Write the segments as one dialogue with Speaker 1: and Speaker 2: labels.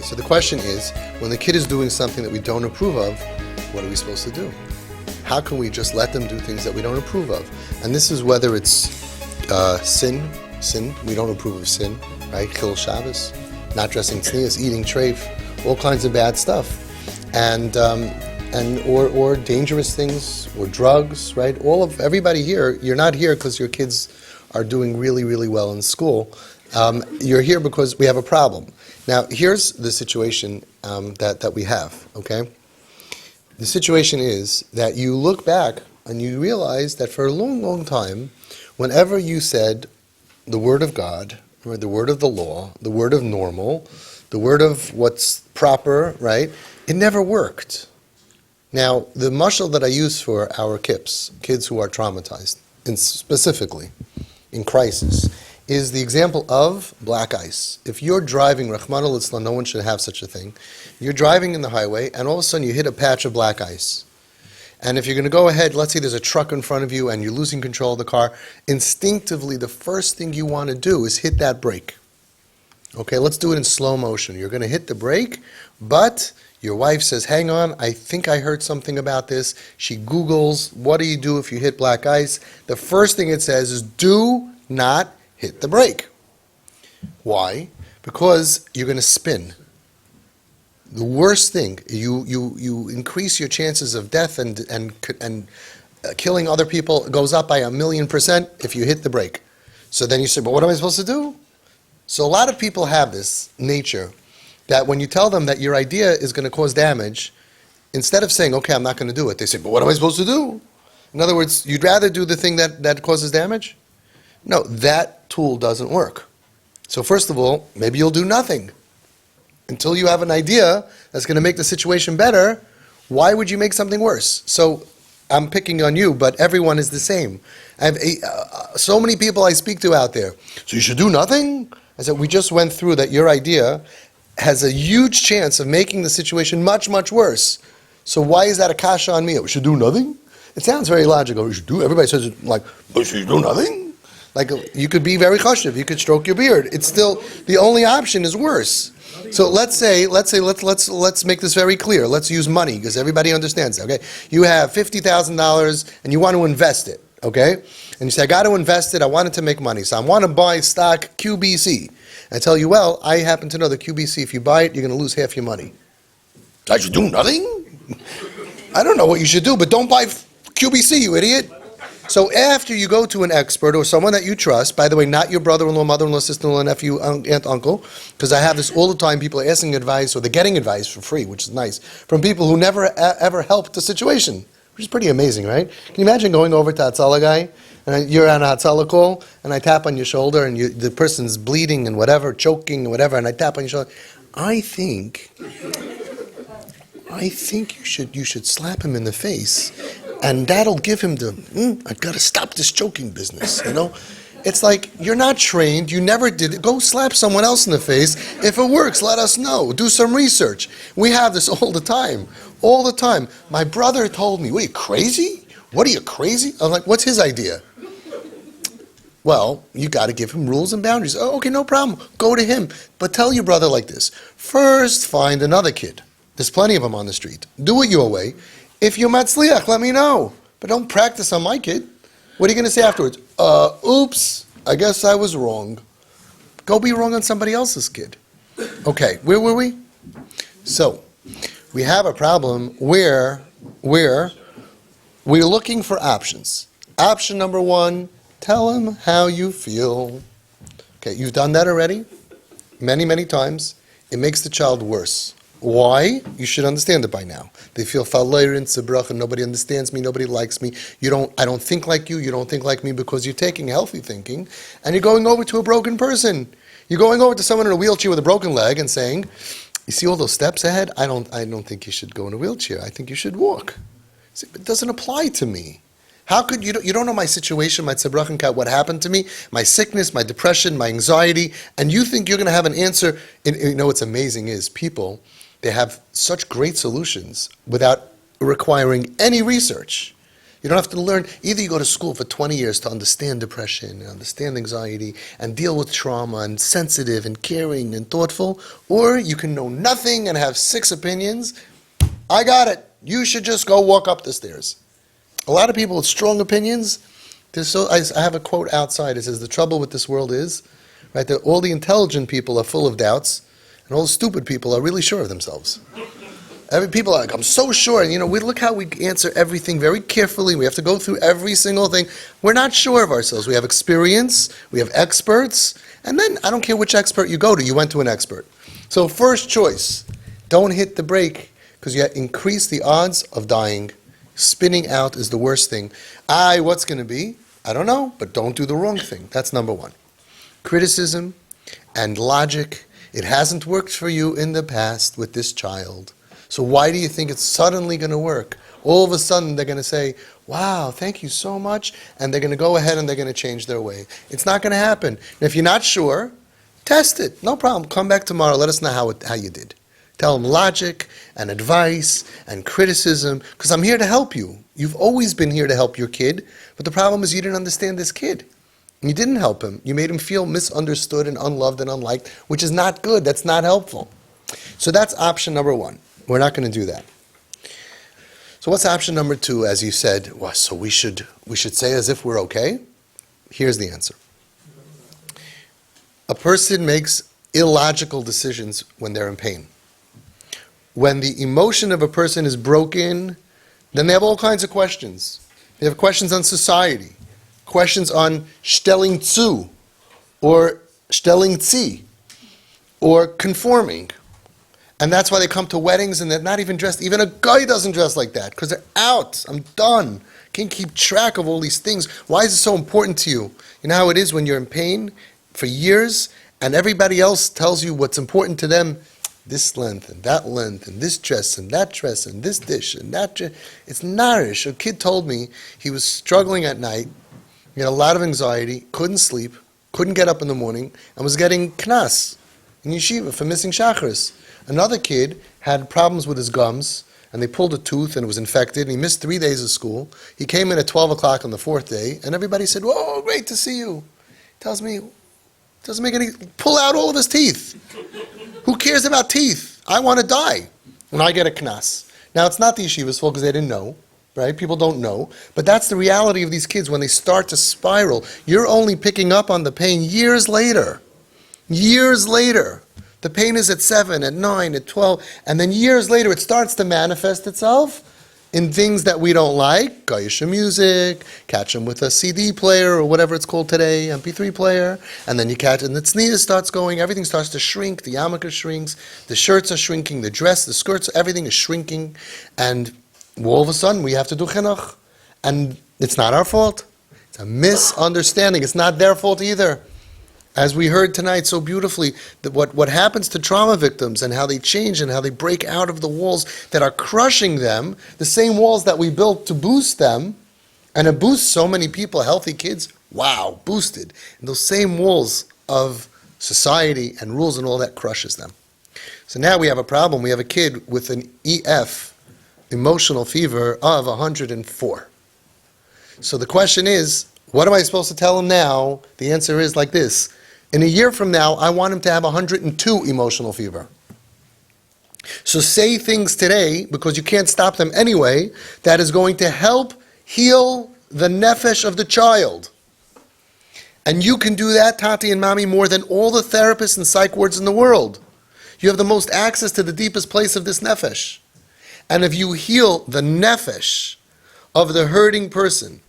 Speaker 1: so the question is, when the kid is doing something that we don't approve of, what are we supposed to do? How can we just let them do things that we don't approve of? And this is whether it's sin, we don't approve of sin, right? Chil Shabbos, not dressing tznius, eating treif, all kinds of bad stuff. And or dangerous things, or drugs, right? Everybody here, you're not here because your kids are doing really, really well in school. You're here because we have a problem. Now, here's the situation that we have, okay? The situation is that you look back and you realize that for a long, long time, whenever you said the word of God, or the word of the law, the word of normal, the word of what's proper, right? It never worked. Now, the mashal that I use for our kids who are traumatized, and specifically in crisis, is the example of black ice. If you're driving, Rahman al-Islam, no one should have such a thing. You're driving in the highway, and all of a sudden you hit a patch of black ice. And if you're going to go ahead, let's say there's a truck in front of you and you're losing control of the car, instinctively the first thing you want to do is hit that brake. Okay, let's do it in slow motion. You're going to hit the brake, but your wife says, hang on, I think I heard something about this. She Googles, what do you do if you hit black ice? The first thing it says is, do not hit the brake. Why? Because you're going to spin. The worst thing, you increase your chances of death and killing other people goes up by 1,000,000% if you hit the brake. So then you say, but what am I supposed to do? So a lot of people have this nature that when you tell them that your idea is going to cause damage, instead of saying, okay, I'm not going to do it, they say, but what am I supposed to do? In other words, you'd rather do the thing that causes damage? No, that tool doesn't work. So first of all, maybe you'll do nothing. Until you have an idea that's going to make the situation better, why would you make something worse? So I'm picking on you, but everyone is the same. I have so many people I speak to out there. So you should do nothing? I said, we just went through that your idea has a huge chance of making the situation much, much worse. So why is that a kasha on me? We should do nothing? It sounds very logical. We should do, everybody says it like, but should you do nothing? Like, you could be very chashuv, you could stroke your beard. It's still, the only option is worse. So let's make this very clear. Let's use money, because everybody understands that, okay? You have $50,000 and you want to invest it, okay? And you say, I got to invest it, I want it to make money. So I want to buy stock QBC. I tell you, well, I happen to know the QBC, if you buy it, you're going to lose half your money. I should do nothing? I don't know what you should do, but don't buy QBC, you idiot. So after you go to an expert or someone that you trust, by the way, not your brother-in-law, mother-in-law, sister-in-law, nephew, aunt, uncle, because I have this all the time, people are asking advice, or they're getting advice for free, which is nice, from people who never ever helped the situation, which is pretty amazing, right? Can you imagine going over to Hatzalah guy, and you're on a Hatzalah call, and I tap on your shoulder, and the person's bleeding and whatever, choking and whatever, and I tap on your shoulder. I think you should slap him in the face, and that'll give him I've got to stop this choking business, you know? It's like, you're not trained, you never did it. Go slap someone else in the face. If it works, let us know. Do some research. We have this all the time. All the time. My brother told me, what, are you crazy? What, are you crazy? I'm like, what's his idea? Well, you got to give him rules and boundaries. Oh, okay, no problem. Go to him. But tell your brother like this. First, find another kid. There's plenty of them on the street. Do it your way. If you're matzliach, let me know. But don't practice on my kid. What are you going to say afterwards? Oops, I guess I was wrong. Go be wrong on somebody else's kid. Okay, where were we? So, we have a problem where we're looking for options. Option number one, tell him how you feel. Okay, you've done that already many, many times. It makes the child worse. Why? You should understand it by now. They feel falayrin tzibrach, and nobody understands me, nobody likes me. I don't think like you don't think like me, because you're taking healthy thinking and you're going over to a broken person. You're going over to someone in a wheelchair with a broken leg and saying, you see all those steps ahead? I don't think you should go in a wheelchair. I think you should walk. See, it doesn't apply to me. How could you don't know my situation, my tzibrach, what happened to me, my sickness, my depression, my anxiety, and you think you're going to have an answer? And you know what's amazing is people, they have such great solutions without requiring any research. You don't have to learn, either you go to school for 20 years to understand depression and understand anxiety and deal with trauma and sensitive and caring and thoughtful, or you can know nothing and have 6 opinions. I got it. You should just go walk up the stairs. A lot of people with strong opinions, I have a quote outside. It says, the trouble with this world is, right, that all the intelligent people are full of doubts and all the stupid people are really sure of themselves. People are like, I'm so sure. And we look how we answer everything very carefully. We have to go through every single thing. We're not sure of ourselves. We have experience. We have experts. And then I don't care which expert you go to. You went to an expert. So first choice, don't hit the brake because you increase the odds of dying. Spinning out is the worst thing. What's going to be? I don't know, but don't do the wrong thing. That's number 1. Criticism and logic. It hasn't worked for you in the past with this child. So why do you think it's suddenly going to work? All of a sudden they're going to say, wow, thank you so much, and they're going to go ahead and they're going to change their way. It's not going to happen. And if you're not sure, test it. No problem. Come back tomorrow. Let us know how you did. Tell them logic and advice and criticism, because I'm here to help you. You've always been here to help your kid, but the problem is you didn't understand this kid. You didn't help him. You made him feel misunderstood and unloved and unliked, which is not good. That's not helpful. So that's option number 1. We're not going to do that. So what's option number 2, as you said? Well, so we should say as if we're okay? Here's the answer. A person makes illogical decisions when they're in pain. When the emotion of a person is broken, then they have all kinds of questions. They have questions on society, questions on stelling zu, or stelling zi, or conforming. And that's why they come to weddings and they're not even dressed. Even a guy doesn't dress like that because they're out. I'm done. Can't keep track of all these things. Why is it so important to you? You know how it is when you're in pain for years and everybody else tells you what's important to them? This length and this dress and that dress and this dish and that dish. It's nourish. A kid told me he was struggling at night. He had a lot of anxiety, couldn't sleep, couldn't get up in the morning, and was getting knas in yeshiva for missing shacharis. Another kid had problems with his gums, and they pulled a tooth, and it was infected, and he missed 3 days of school. He came in at 12 o'clock on the 4th day, and everybody said, whoa, great to see you. He tells me, doesn't make any, pull out all of his teeth. Who cares about teeth? I want to die when I get a knas. Now, it's not the yeshiva's fault because they didn't know, right? People don't know. But that's the reality of these kids when they start to spiral. You're only picking up on the pain years later. Years later. The pain is at 7, at 9, at 12, and then years later it starts to manifest itself in things that we don't like, Goyish music, catch them with a CD player or whatever it's called today, MP3 player, and then you catch, and the tznius starts going, everything starts to shrink, the yarmulke shrinks, the shirts are shrinking, the dress, the skirts, everything is shrinking, and all of a sudden we have to do chinuch, and it's not our fault. It's a misunderstanding. It's not their fault either. As we heard tonight so beautifully, that what happens to trauma victims and how they change and how they break out of the walls that are crushing them, the same walls that we built to boost them, and it boosts so many people, healthy kids, wow, boosted. And those same walls of society and rules and all that crushes them. So now we have a problem. We have a kid with an EF, emotional fever, of 104. So the question is, what am I supposed to tell him now? The answer is like this. In a year from now, I want him to have 102 emotional fever. So say things today, because you can't stop them anyway, that is going to help heal the nefesh of the child. And you can do that, Tati and Mommy, more than all the therapists and psych wards in the world. You have the most access to the deepest place of this nefesh. And if you heal the nefesh of the hurting person,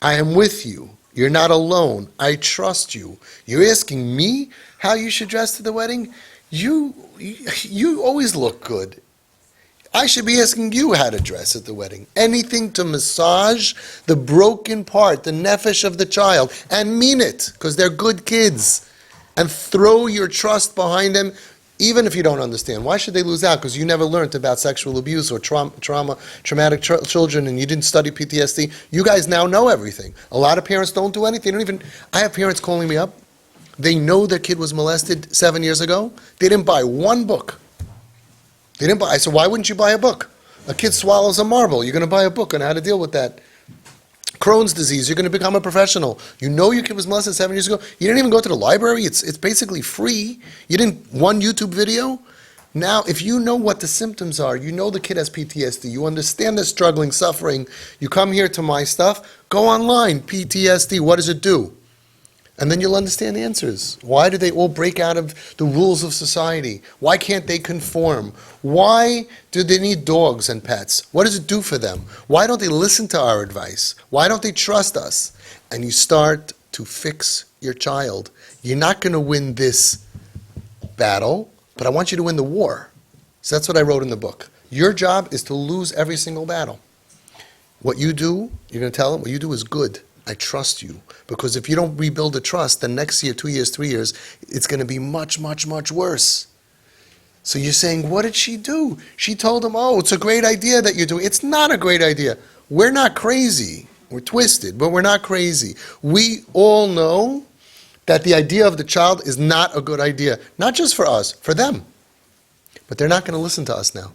Speaker 1: I am with you. You're not alone. I trust you. You're asking me how you should dress to the wedding? You always look good. I should be asking you how to dress at the wedding. Anything to massage the broken part, the nefesh of the child, and mean it, because they're good kids. And throw your trust behind them, even if you don't understand. Why should they lose out? Because you never learned about sexual abuse or traumatic children, and you didn't study PTSD. You guys now know everything. A lot of parents don't do anything. I have parents calling me up. They know their kid was molested 7 years ago. They didn't buy one book. I said, why wouldn't you buy a book? A kid swallows a marble. You're going to buy a book on how to deal with that. Crohn's disease, you're going to become a professional. You know your kid was molested 7 years ago. You didn't even go to the library. It's basically free. You didn't one YouTube video. Now, if you know what the symptoms are, you know the kid has PTSD, you understand the struggling, suffering, you come here to my stuff, go online, PTSD, what does it do? And then you'll understand the answers. Why do they all break out of the rules of society? Why can't they conform? Why do they need dogs and pets? What does it do for them? Why don't they listen to our advice? Why don't they trust us? And you start to fix your child. You're not going to win this battle, but I want you to win the war. So that's what I wrote in the book. Your job is to lose every single battle. What you do, you're going to tell them, what you do is good. I trust you. Because if you don't rebuild the trust, then next year, 2 years, 3 years, it's going to be much, much, much worse. So you're saying, what did she do? She told him, oh, it's a great idea that you're doing. It's not a great idea. We're not crazy. We're twisted, but we're not crazy. We all know that the idea of the child is not a good idea. Not just for us, for them. But they're not going to listen to us now.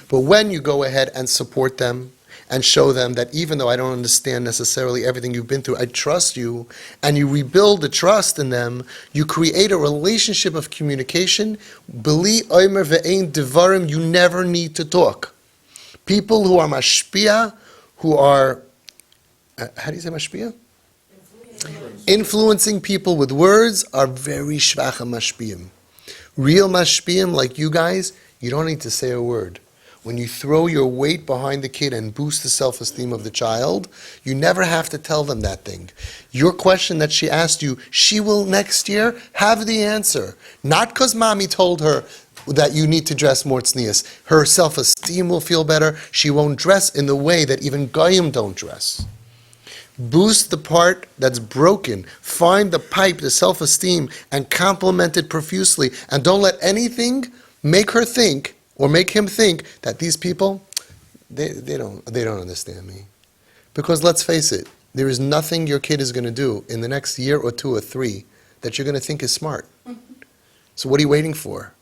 Speaker 1: But when you go ahead and support them, and show them that even though I don't understand necessarily everything you've been through, I trust you, and you rebuild the trust in them, you create a relationship of communication. Beli omer ve'ein devarim, you never need to talk. People who are mashpia, who are, how do you say mashpia? Influencing people with words are very shvach mashpiyim. Real mashpiyim like you guys, you don't need to say a word. When you throw your weight behind the kid and boost the self-esteem of the child, you never have to tell them that thing. Your question that she asked you, she will next year have the answer. Not because mommy told her that you need to dress more tznius. Her self-esteem will feel better. She won't dress in the way that even goyim don't dress. Boost the part that's broken. Find the pipe, the self-esteem, and compliment it profusely. And don't let anything make her think or make him think that these people, they don't understand me. Because let's face it, there is nothing your kid is going to do in the next year or 2 or 3 that you're going to think is smart. So what are you waiting for?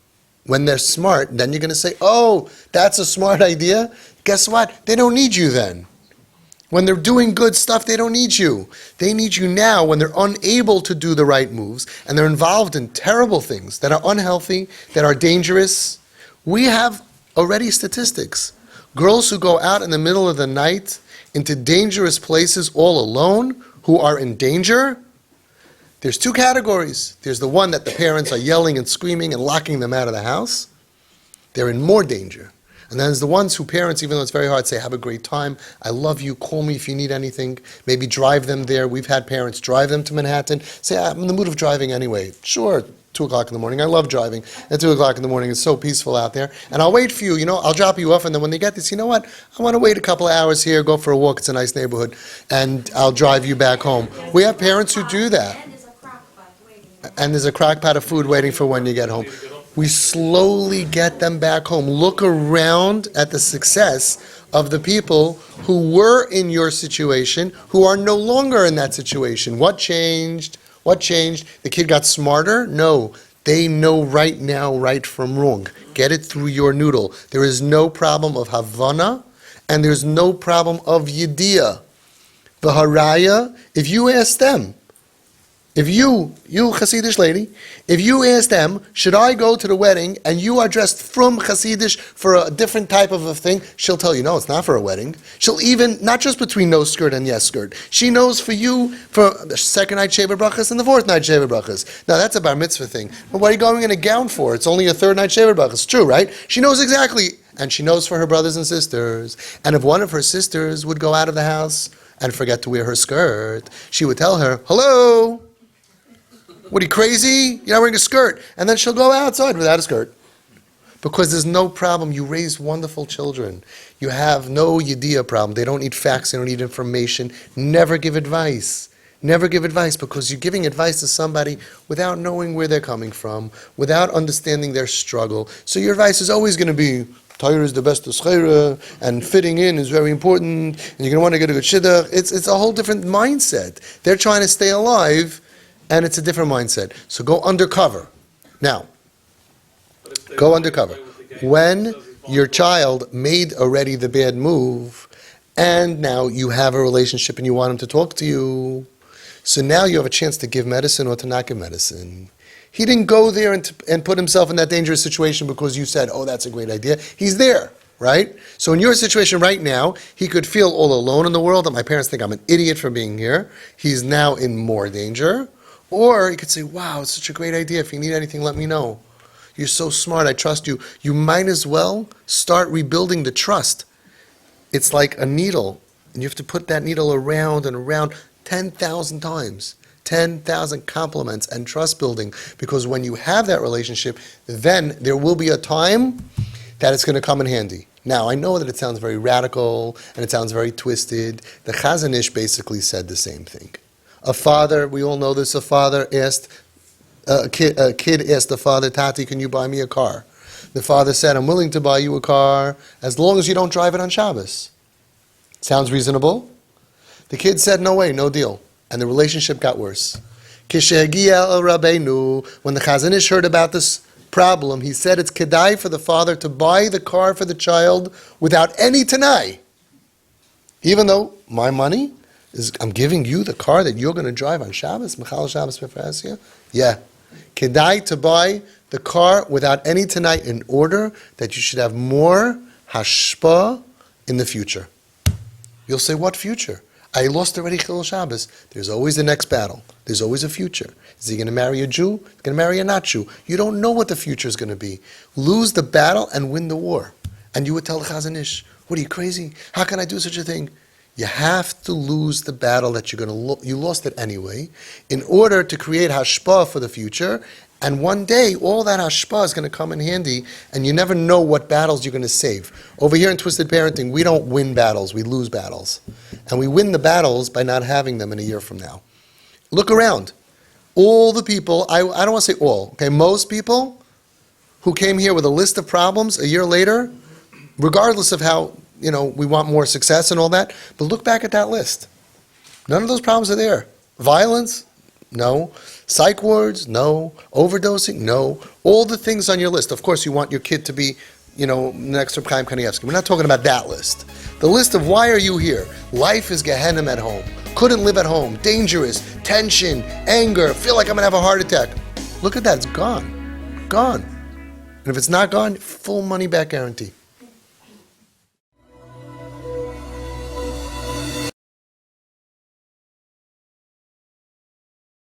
Speaker 1: When they're smart, then you're going to say, oh, that's a smart idea. Guess what? They don't need you then. When they're doing good stuff, they don't need you. They need you now when they're unable to do the right moves and they're involved in terrible things that are unhealthy, that are dangerous. We have already statistics. Girls who go out in the middle of the night into dangerous places all alone, who are in danger, there's 2 categories. There's the one that the parents are yelling and screaming and locking them out of the house. They're in more danger. And then there's the ones who parents, even though it's very hard, say, have a great time, I love you, call me if you need anything, maybe drive them there. We've had parents drive them to Manhattan, say, I'm in the mood of driving anyway. Sure, 2 o'clock in the morning, I love driving. At 2 o'clock in the morning, it's so peaceful out there. And I'll wait for you, I'll drop you off, and then when they get this, you know what, I want to wait a couple of hours here, go for a walk, it's a nice neighborhood, and I'll drive you back home. We have parents who do that. And there's a crock pot of food waiting for when you get home. We slowly get them back home. Look around at the success of the people who were in your situation, who are no longer in that situation. What changed? What changed? The kid got smarter? No. They know right now right from wrong. Get it through your noodle. There is no problem of Havana, and there's no problem of Yediyah. The Haraya, if you ask them, if you Hasidish lady, if you ask them, should I go to the wedding and you are dressed from Hasidish for a different type of a thing, she'll tell you, no, it's not for a wedding. She'll even, not just between no skirt and yes skirt, she knows for you for the second night Sheva Brachas and the fourth night Sheva Brachas. Now that's a bar mitzvah thing. But what are you going in a gown for? It's only a third night Sheva Brachas. True, right? She knows exactly, and she knows for her brothers and sisters. And if one of her sisters would go out of the house and forget to wear her skirt, she would tell her, hello, what, are you crazy? You're not wearing a skirt. And then she'll go outside without a skirt. Because there's no problem. You raise wonderful children. You have no Yediyah problem. They don't need facts. They don't need information. Never give advice. Never give advice, because you're giving advice to somebody without knowing where they're coming from, without understanding their struggle. So your advice is always going to be, Torah is the best of schera, and fitting in is very important, and you're going to want to get a good shidduch. It's a whole different mindset. They're trying to stay alive, and it's a different mindset. So go undercover. Now, go undercover. When your child made already the bad move, and now you have a relationship and you want him to talk to you. So now you have a chance to give medicine or to not give medicine. He didn't go there and put himself in that dangerous situation because you said, oh, that's a great idea. He's there, right? So in your situation right now, he could feel all alone in the world, that my parents think I'm an idiot for being here. He's now in more danger. Or he could say, wow, it's such a great idea. If you need anything, let me know. You're so smart, I trust you. You might as well start rebuilding the trust. It's like a needle, and you have to put that needle around and around 10,000 times. 10,000 compliments and trust building, because when you have that relationship, then there will be a time that it's going to come in handy. Now, I know that it sounds very radical and it sounds very twisted. The Chazon Ish basically said the same thing. A father, we all know this, a father asked, a kid asked the father, Tati, can you buy me a car? The father said, I'm willing to buy you a car as long as you don't drive it on Shabbos. Sounds reasonable? The kid said, no way, no deal. And the relationship got worse. When the Chazon Ish heard about this problem, he said it's kedai for the father to buy the car for the child without any tanai. Even though my money is, I'm giving you the car that you're going to drive on Shabbos, Michal Shabbos Befrasia. Yeah. Kedai to buy the car without any tanai in order that you should have more hashpa in the future. You'll say, what future? I lost already Chilul Shabbos. There's always the next battle. There's always a future. Is he going to marry a Jew? Is he going to marry a not Jew? You don't know what the future is going to be. Lose the battle and win the war. And you would tell the Chazon Ish, what are you, crazy? How can I do such a thing? You have to lose the battle that you're going to you lost it anyway, in order to create hashpah for the future. And one day, all that hashpah is going to come in handy, and you never know what battles you're going to save. Over here in Twisted Parenting, we don't win battles, we lose battles. And we win the battles by not having them in a year from now. Look around. All the people, I don't want to say all, okay, most people who came here with a list of problems a year later, regardless of how, we want more success and all that, but look back at that list. None of those problems are there. Violence? No. Psych wards? No. Overdosing? No. All the things on your list. Of course, you want your kid to be, next to Chaim Kanievsky. We're not talking about that list. The list of why are you here? Life is Gehenna at home. Couldn't live at home. Dangerous. Tension. Anger. Feel like I'm going to have a heart attack. Look at that. It's gone. Gone. And if it's not gone, full money back guarantee.